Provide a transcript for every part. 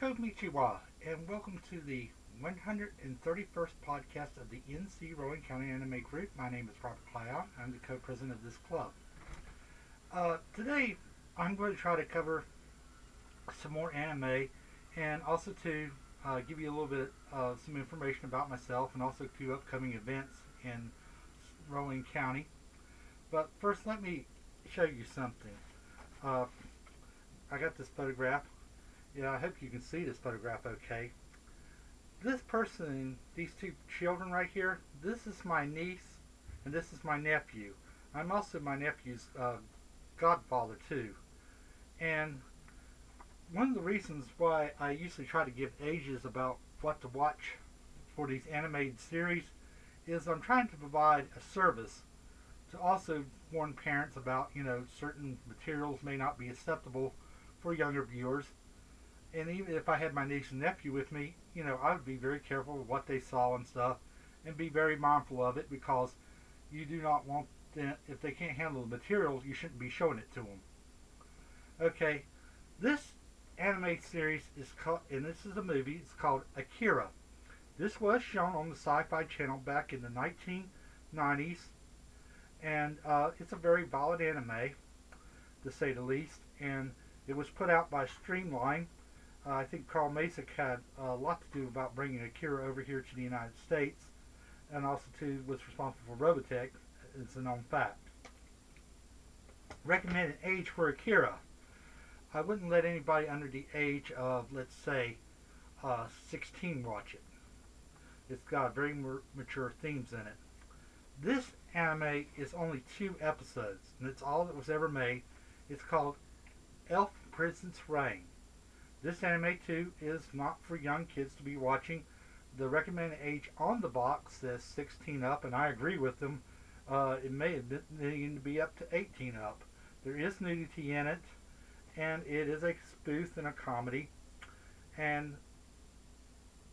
Konnichiwa, and welcome to the 131st podcast of the NC Rowan County Anime Group. My name is Robert Cloud. I'm the co-president of this club. Today, I'm going to try to cover some more anime and also to give you a little bit of some information about myself and also a few upcoming events in Rowan County. But first, let me show you something. I got this photograph. Yeah, I hope you can see this photograph okay. This person, these two children right here, this is my niece and this is my nephew. I'm also my nephew's godfather too. And one of the reasons why I usually try to give ages about what to watch for these animated series is I'm trying to provide a service to also warn parents about, certain materials may not be acceptable for younger viewers. And even if I had my niece and nephew with me, I would be very careful with what they saw and stuff and be very mindful of it because you do not want them, if they can't handle the material, you shouldn't be showing it to them. Okay, this anime series is called, and this is a movie, it's called Akira. This was shown on the Sci-Fi Channel back in the 1990s, and it's a very violent anime, to say the least, and it was put out by Streamline. I think Carl Masick had a lot to do about bringing Akira over here to the United States, and also too was responsible for Robotech. It's a known fact. Recommended age for Akira. I wouldn't let anybody under the age of, let's say, 16 watch it. It's got very mature themes in it. This anime is only 2 episodes, and it's all that was ever made. It's called Elf Princess Rane. This anime too is not for young kids to be watching. The recommended age on the box says 16 up, and I agree with them. It may have been needing to be up to 18 up. There is nudity in it, and it is a spoof and a comedy. And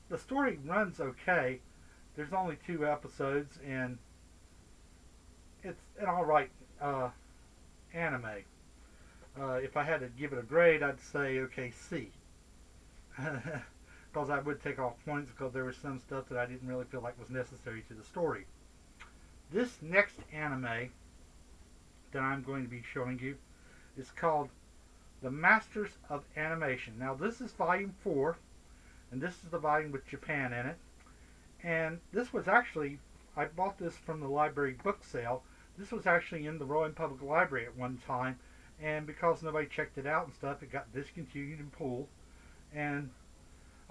the story runs okay. There's only 2 episodes, and it's an alright anime. If I had to give it a grade, I'd say, okay, C. Because I would take off points because there was some stuff that I didn't really feel like was necessary to the story. This next anime that I'm going to be showing you is called The Masters of Animation. Now this is volume 4, and this is the volume with Japan in it. And this was actually, I bought this from the library book sale. This was actually in the Rowan Public Library at one time, and because nobody checked it out and stuff, it got discontinued and pulled. And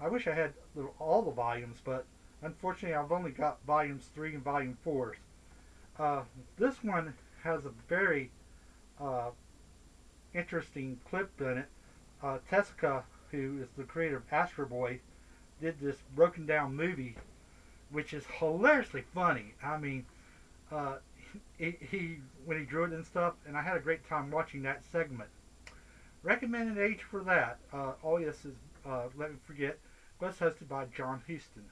I wish I had all the volumes, but unfortunately I've only got volumes 3 and volume 4. This one has a very interesting clip in it. Tezuka, who is the creator of Astro Boy, did this broken down movie, which is hilariously funny. I mean, he when he drew it and stuff, and I had a great time watching that segment. Recommended age for that, oh yes, is let me forget, was hosted by John Huston.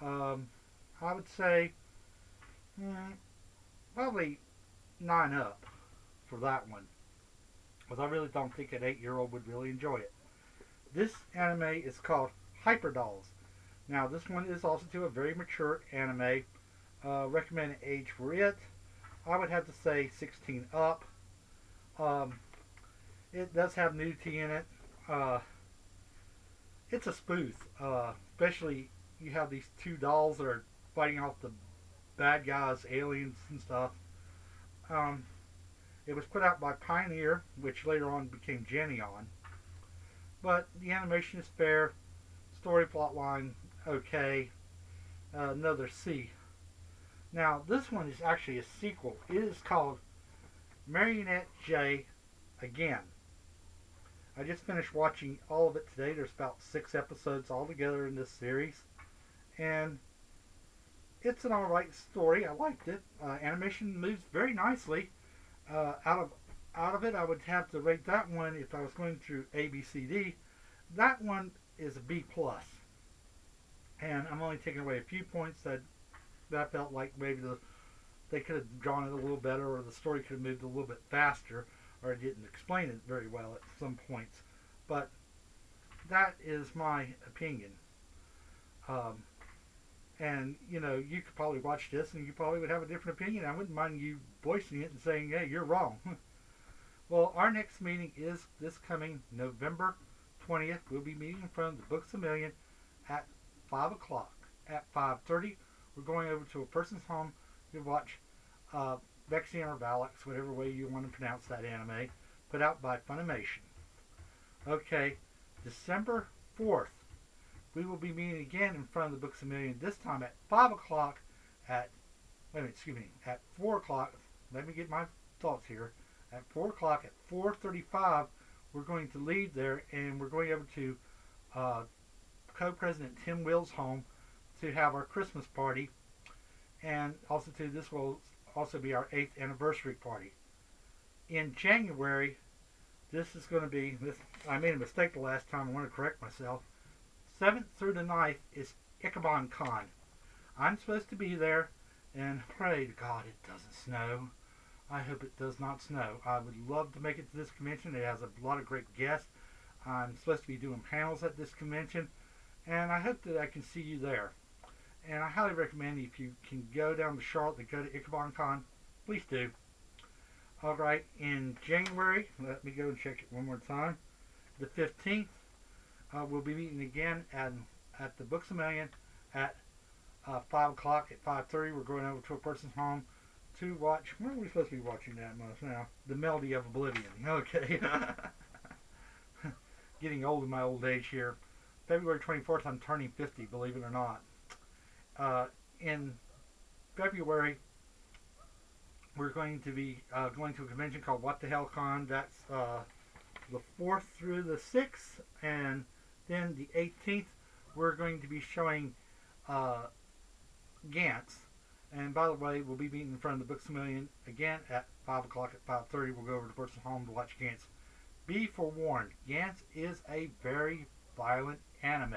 I would say probably 9 up for that one, because I really don't think an 8-year-old would really enjoy it. This anime is called Hyperdolls. Now this one is also to a very mature anime. Recommended age for it, I would have to say 16 up. It does have nudity in it. It's a spoof. Especially you have these 2 dolls that are fighting off the bad guys, aliens and stuff. It was put out by Pioneer, which later on became Geneon. But the animation is fair. Story plotline okay. Another C. Now this one is actually a sequel. It is called Marionette J Again. I just finished watching all of it today. There's about 6 episodes altogether in this series, and it's an alright story. I liked it. Animation moves very nicely. Out of it, I would have to rate that one, if I was going through A, B, C, D, that one is a B+. And I'm only taking away a few points that I felt like maybe they could have drawn it a little better, or the story could have moved a little bit faster, or it didn't explain it very well at some points. But that is my opinion. Um, and you know, you could probably watch this and you probably would have a different opinion. I wouldn't mind you voicing it and saying, "Hey, you're wrong." Well, our next meeting is this coming November 20th. We'll be meeting in front of the Books a Million at 5 o'clock. At 5:30, we're going over to a person's home to watch Vexian or Valix, whatever way you want to pronounce that anime, put out by Funimation. Okay, December 4th, we will be meeting again in front of the Books a Million, this time at 5 o'clock at, wait a minute, excuse me, at 4 o'clock. Let me get my thoughts here. At 4 o'clock, at 4:35, we're going to leave there and we're going over to co-president Tim Will's home to have our Christmas party. And also too, this will also be our 8th anniversary party. In January, this is going to be, this, I made a mistake the last time, I want to correct myself. 7th through the 9th is Ichabod Con. I'm supposed to be there, and pray to God it doesn't snow. I hope it does not snow. I would love to make it to this convention. It has a lot of great guests. I'm supposed to be doing panels at this convention, and I hope that I can see you there. And I highly recommend if you can go down to Charlotte to go to Ichabod Con, please do. Alright, in January, let me go and check it one more time. The 15th, we'll be meeting again at the Books a Million at 5 o'clock. At 5:30, we're going over to a person's home to watch, what are we supposed to be watching that month now? The Melody of Oblivion. Okay. Getting old in my old age here. February 24th, I'm turning 50, believe it or not. In February, we're going to be going to a convention called What the Hell Con. That's the 4th through the 6th. And then the 18th, we're going to be showing Gantz. And by the way, we'll be meeting in front of the Books a Million again at 5 o'clock. At 5:30, we'll go over to the person's home to watch Gantz. Be forewarned, Gantz is a very violent anime.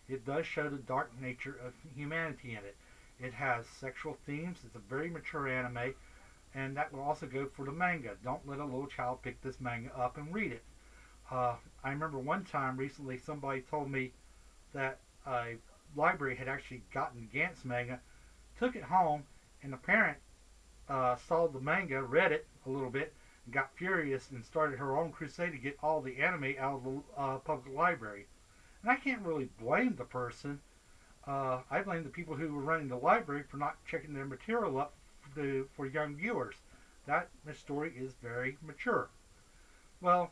It does show the dark nature of humanity in it. It has sexual themes. It's a very mature anime. And that will also go for the manga. Don't let a little child pick this manga up and read it. I remember one time recently somebody told me that a library had actually gotten Gantz manga, took it home, and the parent saw the manga, read it a little bit, and got furious and started her own crusade to get all the anime out of the public library. And I can't really blame the person. I blame the people who were running the library for not checking their material up for young viewers. That story is very mature. Well,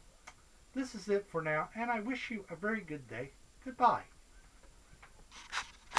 this is it for now, and I wish you a very good day. Goodbye.